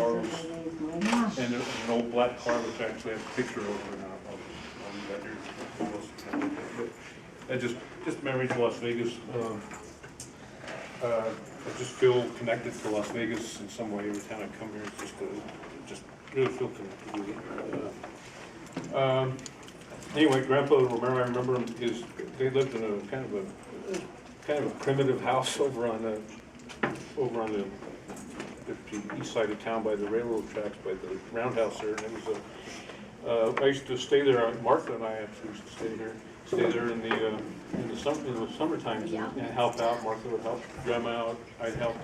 car was, and an old black car, which I actually have a picture over now. I'll leave that here. Who else can look at it? But just memories of Las Vegas. I just feel connected to Las Vegas in some way every time I come here. It's just really feel connected with it. Anyway, Grandpa Romero, I remember him. They lived in a kind of a primitive house over on the east side of town by the railroad tracks, by the roundhouse there. And it was I used to stay there. Martha and I actually used to stay there in the summer times and help out. Martha would help Grandma out. I'd help.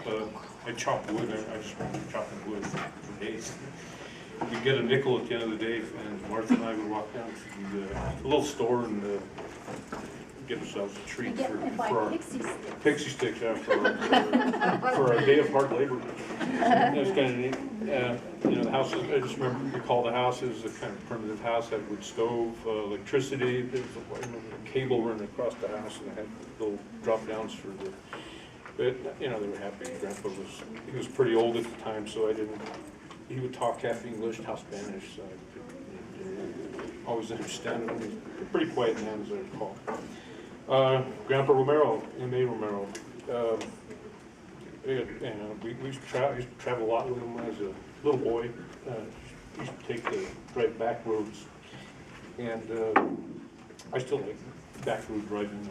I'd chop wood. I just remember chopping wood for days. We'd get a nickel at the end of the day, and Martha and I would walk down to the little store and get ourselves a treat for our pixie sticks for our day of hard labor. It was kind of neat. The houses, I just recall the houses, a kind of primitive house, had wood stove, electricity. There was a cable running across the house, and they had little drop downs for the. But they were happy. Grandpa was pretty old at the time, so he would talk half English, half Spanish, so I could always understand him. He was a pretty quiet man, as I recall. Grandpa Romero, M.A. Romero. We used to travel a lot with him as a little boy. We used to take the right back roads, and I still like back road driving.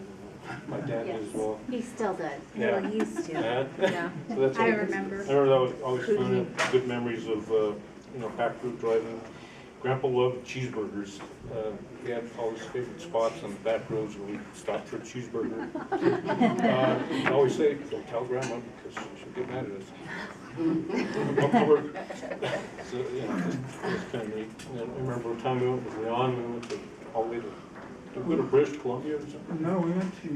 My dad did as well. He still does. Yeah. He used to. Yeah. So that's I remember. I remember that was always fun. Good memories of back road driving. Grandpa loved cheeseburgers. He had all his favorite spots on the back roads where we stopped for a cheeseburger. I always say, don't tell Grandma because she'll get mad at us. So, it's kind of neat. And I remember a time we went with Leon, we went all the way to British Columbia or something. No, we went to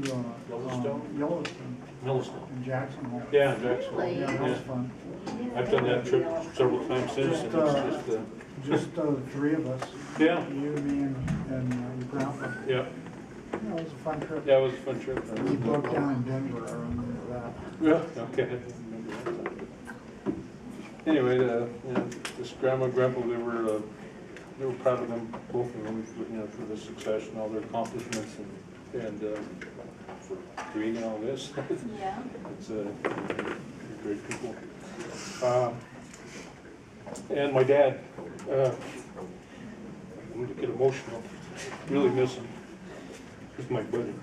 Yellowstone? Yellowstone in Jackson Hole. Yeah, in Jackson. Really? Yeah, that was fun. I've done that trip several times since, and it's Just the three of us. Yeah. You, me, and your grandpa. Yeah, Yeah, it was a fun trip. that was a fun trip. We broke down in Denver, I remember that. Yeah, okay. Anyway, this grandma and grandpa, they were proud of them, both of them, for the success and all their accomplishments and for creating all this. Yeah. It's great people. And my dad, I'm going to get emotional, really miss him. He's my buddy.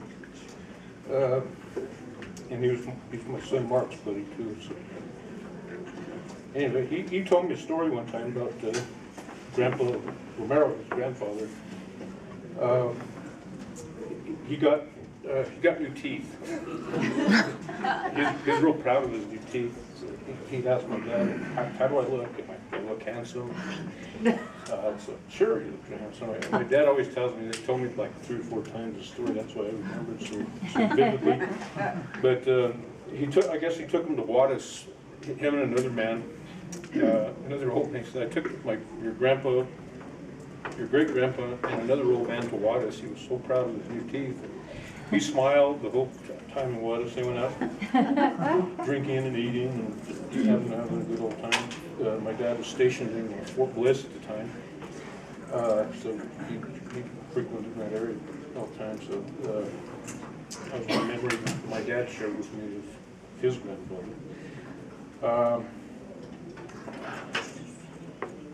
And he's my son Mark's buddy too. So. Anyway, he told me a story one time about Grandpa Romero, his grandfather. He got new teeth. He's real proud of his new teeth. So he'd ask my dad, how do I look? Am I look handsome? So sure, you look handsome. My dad always tells me, they told me like 3 or 4 times the story. That's why I remember it so vividly. But I guess he took him to Juarez, him and another man, another old man. He said, I took your grandpa, your great grandpa, and another old man to Juarez. He was so proud of his new teeth. He smiled the whole time in Juarez. They went out drinking and eating and having a good old time. My dad was stationed in Fort Bliss at the time, so he frequented that area all the time. So that was one memory my dad shared with me of his grandfather.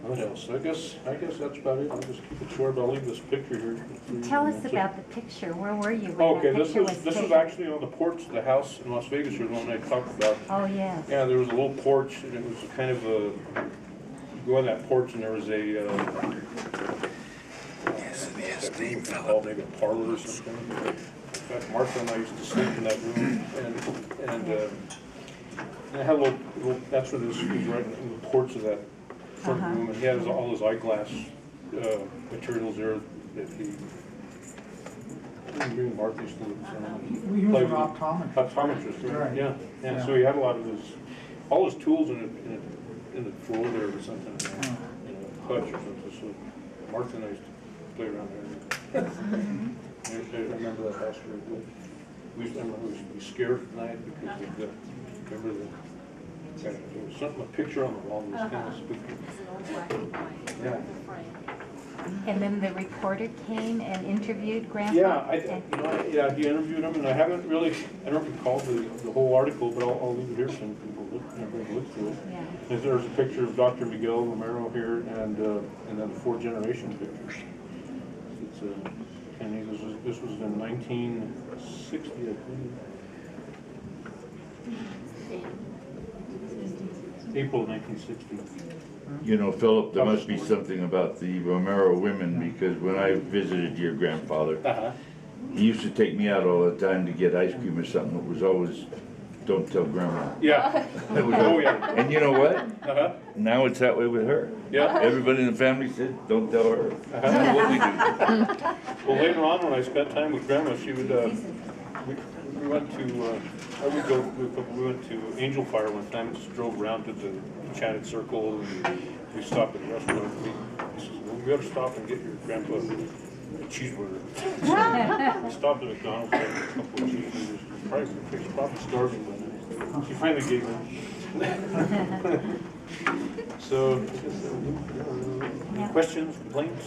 What else? I guess that's about it. I'll just keep it short, but I'll leave this picture here. Tell us about the picture. Where were you when Okay, that this picture was taken? actually on the porch of the house in Las Vegas, the one I talked about. Oh, yes. Yeah, there was a little porch, and it was kind of a, you go on that porch, and there was a, Yes, it is. Name, Phillip. called maybe a parlor or something. In fact, Martha and I used to sleep in that room, and I had a little, that's where this was right in the porch of that front room, and he has all his eyeglass materials there that he. Me and Martha used to We was an optometrist. Optometrist, right? Right. Yeah. Yeah. So he had a lot of all his tools in the drawer there or something, hutch or something. So Martha and I used to play around there. I remember that house very good. We used to be scared at night because of remember There was something, a picture on the wall that was kind of spooky. Yeah. And then the reporter came and interviewed Grandpa? Yeah, yeah, he interviewed him, and I don't recall the whole article, but I'll leave it here so people look through it. Yeah. There's a picture of Dr. Miguel Romero here, and then the 4-generation pictures. It's and this was in 1960, I believe. April 1960. You know, Philip, there must be something about the Romero women, because when I visited your grandfather, he used to take me out all the time to get ice cream or something. It was always, don't tell grandma. Yeah. It was Oh, yeah. And you know what? Now it's that way with her. Yeah. Everybody in the family said, don't tell her. That's what we do. Well, later on, when I spent time with Grandma, she would, we went to, we went to Angel Fire one time and just drove around to the Enchanted Circle, and we stopped at a restaurant. We said, well, we gotta stop and get your grandpa a cheeseburger. We stopped at McDonald's, got a couple of cheeseburgers. She's probably starving by now. She finally gave in. So, questions, complaints?